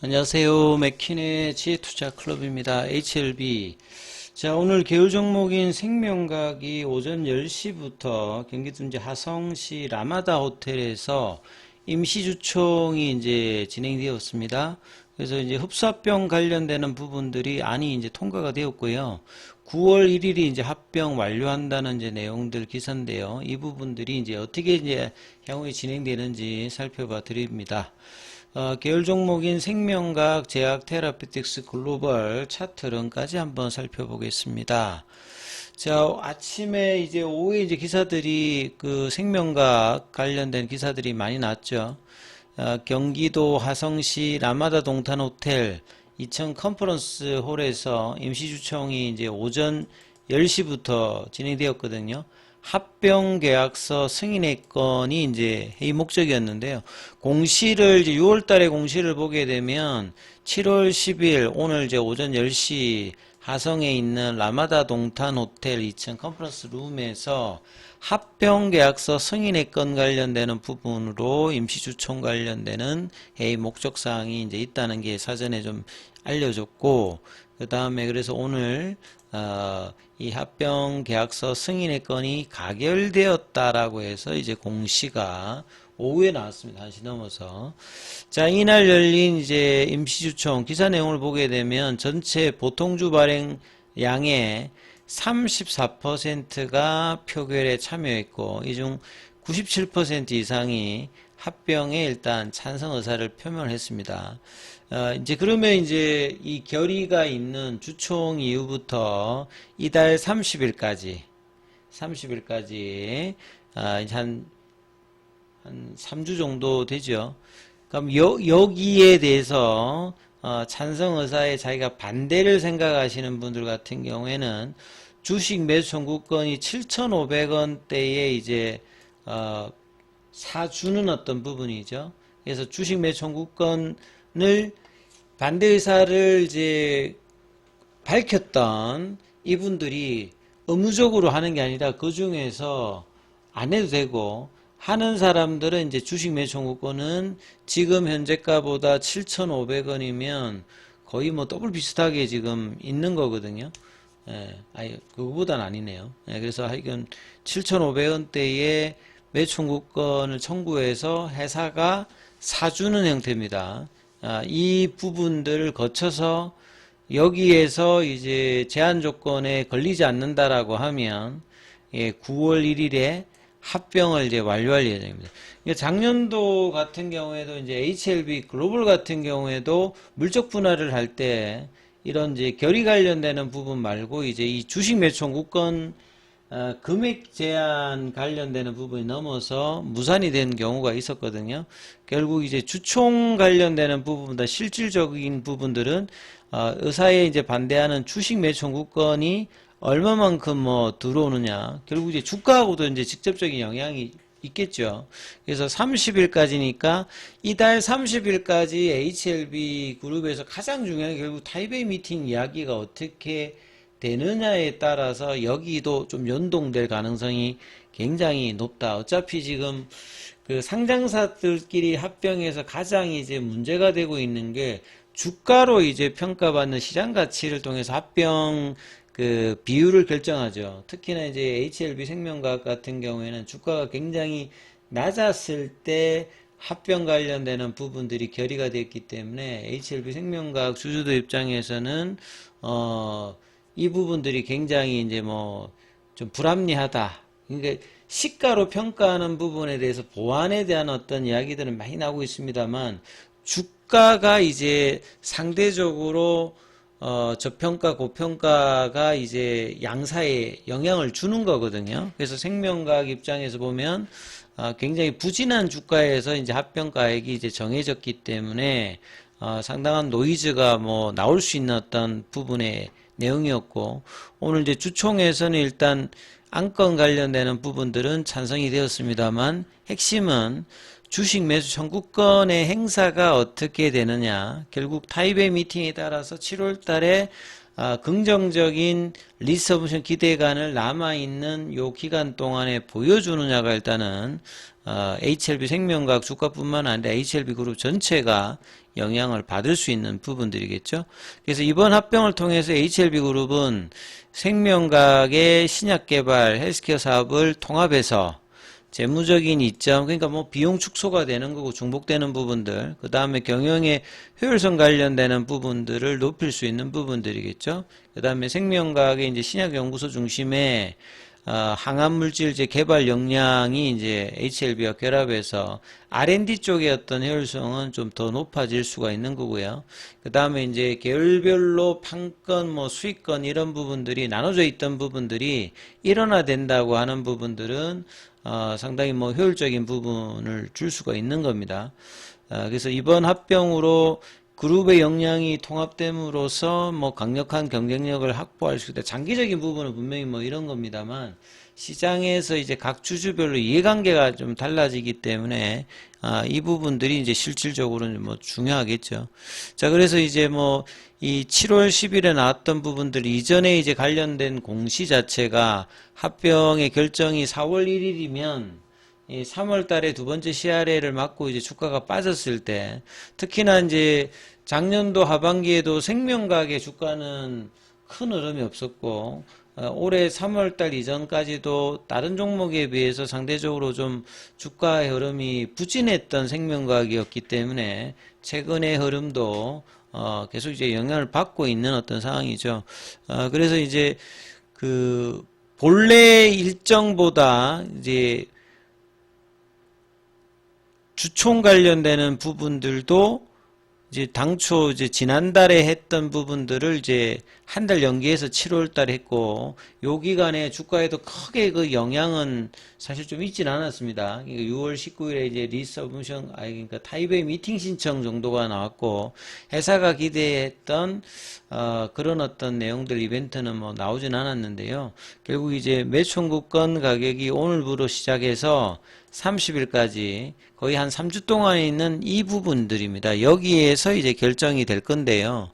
안녕하세요. 맥킨의 지혜투자클럽입니다. HLB. 자, 오늘 개요 종목인 생명각이 오전 10시부터 경기도 하성시 라마다 호텔에서 임시주총이 이제 진행되었습니다. 그래서 이제 흡사병 관련되는 부분들이 이제 통과가 되었고요. 9월 1일이 이제 합병 완료한다는 이제 내용들 기사인데요. 이 부분들이 이제 어떻게 이제 향후에 진행되는지 살펴봐 드립니다. 계열 종목인 생명각, 제약, 테라피틱스, 글로벌 차트론까지 한번 살펴보겠습니다. 자, 아침에 이제 오후에 이제 기사들이 그 생명각 관련된 기사들이 많이 났죠. 경기도 화성시 라마다 동탄 호텔 2층 컨퍼런스 홀에서 임시주총이 이제 오전 10시부터 진행되었거든요. 합병 계약서 승인의 건이 이제 회의 목적이었는데요. 공시를 이제 6월 달에 공시를 보게 되면 7월 10일 오늘 이제 오전 10시 하성에 있는 라마다 동탄 호텔 2층 컨퍼런스 룸에서 합병 계약서 승인의 건 관련되는 부분으로 임시주총 관련되는 회의 목적 사항이 이제 있다는 게 사전에 좀 알려졌고, 그 다음에 그래서 오늘 이 합병 계약서 승인의 건이 가결되었다라고 해서 이제 공시가 오후에 나왔습니다. 1시 넘어서. 자, 이날 열린 이제 임시주총 기사 내용을 보게 되면 전체 보통주 발행 양의 34%가 표결에 참여했고, 이 중 97% 이상이 합병에 일단 찬성 의사를 표명을 했습니다. 이제 그러면 이제 이 결의가 있는 주총 이후부터 이달 30일까지 한 3주 정도 되죠. 그럼 여기에 대해서 찬성 의사에 자기가 반대를 생각하시는 분들 같은 경우에는 주식 매수 청구권이 7,500원대에 이제 사주는 어떤 부분이죠. 그래서 주식 매수 청구권을 반대 의사를 이제 밝혔던 이분들이 의무적으로 하는 게 아니라 그 중에서 안 해도 되고, 하는 사람들은 이제 주식 매수 청구권은 지금 현재가보다 7,500원이면 거의 뭐 더블 비슷하게 지금 있는 거거든요. 예, 아니, 그거보단 아니네요. 예, 그래서 하여간 7,500원대에 매수 청구권을 청구해서 회사가 사주는 형태입니다. 이 부분들을 거쳐서 여기에서 이제 제한 조건에 걸리지 않는다라고 하면 9월 1일에 합병을 이제 완료할 예정입니다. 작년도 같은 경우에도 이제 HLB 글로벌 같은 경우에도 물적 분할을 할 때 이런 이제 결의 관련되는 부분 말고 이제 이 주식 매수 청구권 금액 제한 관련되는 부분이 넘어서 무산이 된 경우가 있었거든요. 결국 이제 주총 관련되는 부분보다 실질적인 부분들은 의사에 이제 반대하는 주식 매수 청구권이 얼마만큼 뭐 들어오느냐, 결국 이제 주가하고도 이제 직접적인 영향이 있겠죠. 그래서 30일까지니까 이달 30일까지 HLB 그룹에서 가장 중요한 게 결국 타이베이 미팅 이야기가 어떻게 되느냐에 따라서 여기도 좀 연동될 가능성이 굉장히 높다. 어차피 지금 그 상장사들끼리 합병해서 가장 이제 문제가 되고 있는 게 주가로 이제 평가받는 시장 가치를 통해서 합병 그 비율을 결정하죠. 특히나 이제 HLB 생명과학 같은 경우에는 주가가 굉장히 낮았을 때 합병 관련되는 부분들이 결의가 됐기 때문에 HLB 생명과학 주주들 입장에서는 이 부분들이 굉장히 이제 뭐 좀 불합리하다. 그러니까 시가로 평가하는 부분에 대해서 보완에 대한 어떤 이야기들은 많이 나오고 있습니다만, 주가가 이제 상대적으로 저평가 고평가가 이제 양사에 영향을 주는 거거든요. 그래서 생명과학 입장에서 보면 굉장히 부진한 주가에서 이제 합병가액이 이제 정해졌기 때문에 상당한 노이즈가 뭐 나올 수 있는 어떤 부분의 내용이었고, 오늘 이제 주총에서는 일단 안건 관련되는 부분들은 찬성이 되었습니다만, 핵심은 주식 매수 청구권의 행사가 어떻게 되느냐, 결국 타이베이 미팅에 따라서 7월 달에 긍정적인 리서브션 기대감을 남아있는 요 기간 동안에 보여주느냐가 일단은 HLB 생명과학 주가뿐만 아니라 HLB 그룹 전체가 영향을 받을 수 있는 부분들이겠죠. 그래서 이번 합병을 통해서 HLB 그룹은 생명과학의 신약 개발, 헬스케어 사업을 통합해서 재무적인 이점, 그러니까 뭐 비용 축소가 되는 거고 중복되는 부분들, 그 다음에 경영의 효율성 관련되는 부분들을 높일 수 있는 부분들이겠죠. 그 다음에 생명과학의 이제 신약연구소 중심의 항암물질 이제 개발 역량이 이제 HLB와 결합해서 R&D 쪽의 어떤 효율성은 좀 더 높아질 수가 있는 거고요. 그 다음에 이제 계열별로 판권, 뭐 수익권 이런 부분들이 나눠져 있던 부분들이 일원화된다고 하는 부분들은 상당히 뭐 효율적인 부분을 줄 수가 있는 겁니다. 그래서 이번 합병으로 그룹의 역량이 통합됨으로써 뭐 강력한 경쟁력을 확보할 수 있다. 장기적인 부분은 분명히 뭐 이런 겁니다만 시장에서 이제 각 주주별로 이해관계가 좀 달라지기 때문에 이 부분들이 이제 실질적으로는 뭐 중요하겠죠. 자, 그래서 이제 뭐 이 7월 10일에 나왔던 부분들 이전에 이제 관련된 공시 자체가 합병의 결정이 4월 1일이면 이 3월 달에 두 번째 CRA를 맞고 이제 주가가 빠졌을 때 특히나 이제 작년도 하반기에도 생명과학의 주가는 큰 흐름이 없었고 올해 3월 달 이전까지도 다른 종목에 비해서 상대적으로 좀 주가의 흐름이 부진했던 생명과학이었기 때문에 최근의 흐름도 계속 이제 영향을 받고 있는 어떤 상황이죠. 그래서 이제 그 본래 일정보다 이제 주총 관련되는 부분들도 이제 당초 이제 지난달에 했던 부분들을 이제 한 달 연기해서 7월 달에 했고 요 기간에 주가에도 크게 그 영향은 사실 좀 있진 않았습니다. 그러니까 6월 19일에 이제 리서브션 그러니까 타이베이 미팅 신청 정도가 나왔고 회사가 기대했던 그런 어떤 내용들 이벤트는 뭐 나오진 않았는데요. 결국 이제 매총구권 가격이 오늘부로 시작해서 30일까지 거의 한 3주 동안에 있는 이 부분들입니다. 여기에서 이제 결정이 될 건데요.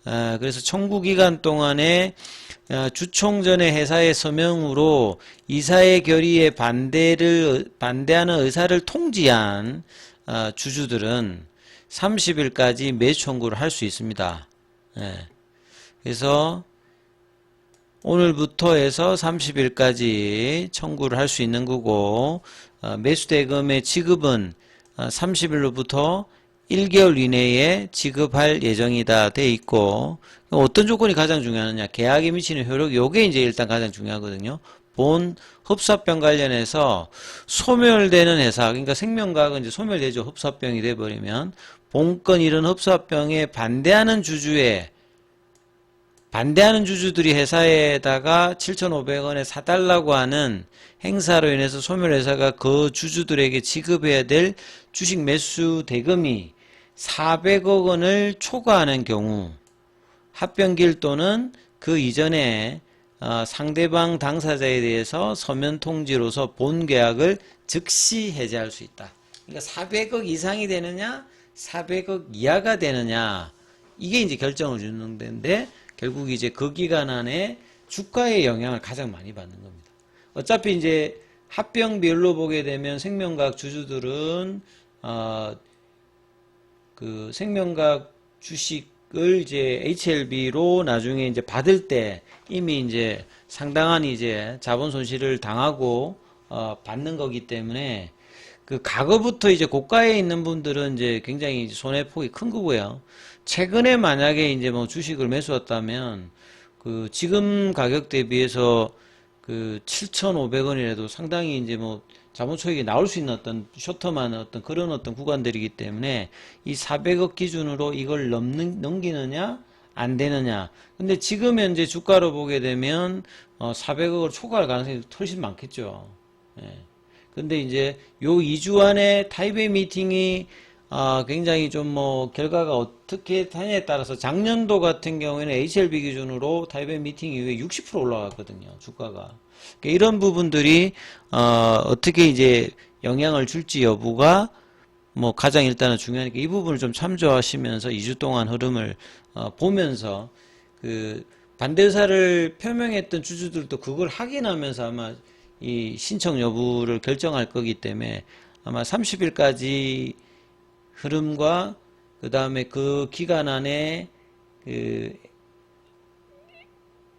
그래서 청구 기간 동안에 주총전의 회사의 서명으로 이사의 결의에 반대하는 의사를 통지한 주주들은 30일까지 매청구를 할 수 있습니다. 그래서 오늘부터 해서 30일까지 청구를 할 수 있는 거고 매수대금의 지급은 30일로부터 1개월 이내에 지급할 예정이다 돼 있고 어떤 조건이 가장 중요하느냐 계약에 미치는 효력 요게 이제 일단 가장 중요하거든요. 본 흡사병 관련해서 소멸되는 회사 그러니까 생명과학은 이제 소멸되죠. 흡사병이 돼버리면 본건 이런 흡사병에 반대하는 주주들이 회사에다가 7,500원에 사달라고 하는 행사로 인해서 소멸회사가 그 주주들에게 지급해야 될 주식 매수 대금이 400억 원을 초과하는 경우 합병기일 또는 그 이전에 상대방 당사자에 대해서 서면 통지로서 본 계약을 즉시 해제할 수 있다. 그러니까 400억 이상이 되느냐 400억 이하가 되느냐 이게 이제 결정을 주는 데인데 결국 이제 그 기간 안에 주가의 영향을 가장 많이 받는 겁니다. 어차피 이제 합병비율로 보게 되면 생명과학 주주들은 그 생명과학 주식을 이제 HLB로 나중에 이제 받을 때 이미 이제 상당한 이제 자본 손실을 당하고 받는 거기 때문에 그 과거부터 이제 고가에 있는 분들은 이제 굉장히 손해폭이 큰 거고요. 최근에 만약에 이제 뭐 주식을 매수했다면 그 지금 가격 대비해서 그 7,500원이라도 상당히 이제 뭐 자본 초익이 나올 수 있는 어떤 쇼터만 어떤 그런 어떤 구간들이기 때문에 이 400억 기준으로 이걸 넘기느냐 안 되느냐. 근데 지금 현재 주가로 보게 되면 400억을 초과할 가능성이 훨씬 많겠죠. 예. 근데 이제 요 2주 안에 타이베이 미팅이 굉장히 좀 뭐 결과가 어떻게 되냐에 따라서 작년도 같은 경우에는 HLB 기준으로 타이베이 미팅 이후에 60% 올라갔거든요. 주가가. 그러니까 이런 부분들이 어떻게 이제 영향을 줄지 여부가 뭐 가장 일단은 중요하니까 이 부분을 좀 참조하시면서 2주 동안 흐름을 보면서 그 반대 의사를 표명했던 주주들도 그걸 확인하면서 아마 이 신청 여부를 결정할 거기 때문에 아마 30일까지 흐름과 그 다음에 그 기간 안에 그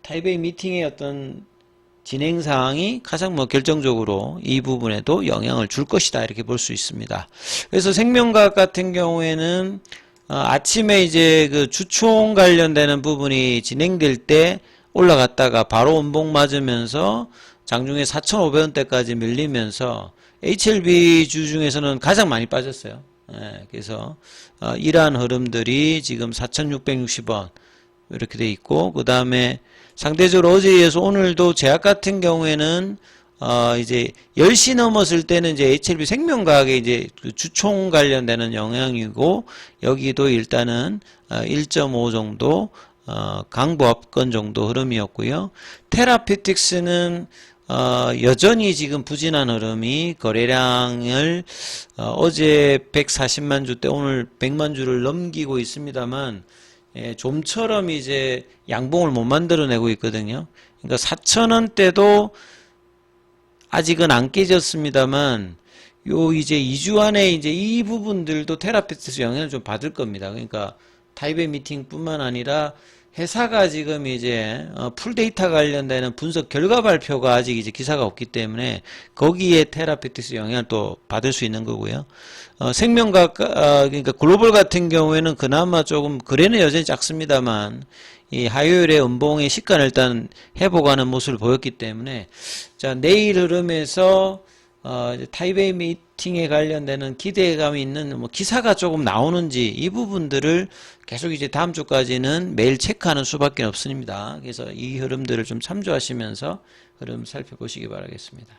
타이베이 미팅의 어떤 진행 사항이 가장 결정적으로 이 부분에도 영향을 줄 것이다 이렇게 볼 수 있습니다. 그래서 생명과학 같은 경우에는 아침에 이제 그 주총 관련되는 부분이 진행될 때 올라갔다가 바로 원봉 맞으면서 장중에 4,500원대까지 밀리면서 HLB 주 중에서는 가장 많이 빠졌어요. 그래서 이러한 흐름들이 지금 4,660원 이렇게 돼 있고, 그 다음에 상대적으로 어제에 이어서 오늘도 제약 같은 경우에는 이제 10시 넘었을 때는 이제 HLB 생명과학에 이제 그 주총 관련되는 영향이고, 여기도 일단은 1.5 정도 강보합권 정도 흐름이었고요. 테라피틱스는 여전히 지금 부진한 흐름이 거래량을 어제 140만 주 때 오늘 100만 주를 넘기고 있습니다만, 좀처럼 이제 양봉을 못 만들어내고 있거든요. 그러니까 4,000원대도 아직은 안 깨졌습니다만, 요 이제 2주 안에 이제 이 부분들도 테라피틱스 영향을 좀 받을 겁니다. 그러니까 타이베이 미팅뿐만 아니라 회사가 지금 이제 풀데이터 관련되는 분석 결과 발표가 아직 이제 기사가 없기 때문에 거기에 테라피틱스 영향을 또 받을 수 있는 거고요. 생명과학 그러니까 글로벌 같은 경우에는 그나마 조금 거래는 여전히 작습니다만 이 화요일에 음봉의 시가를 일단 회복하는 모습을 보였기 때문에 자, 내일 흐름에서 타이베이 미팅에 관련되는 기대감이 있는 기사가 조금 나오는지 이 부분들을 계속 이제 다음 주까지는 매일 체크하는 수밖에 없습니다. 그래서 이 흐름들을 좀 참조하시면서 흐름 살펴보시기 바라겠습니다.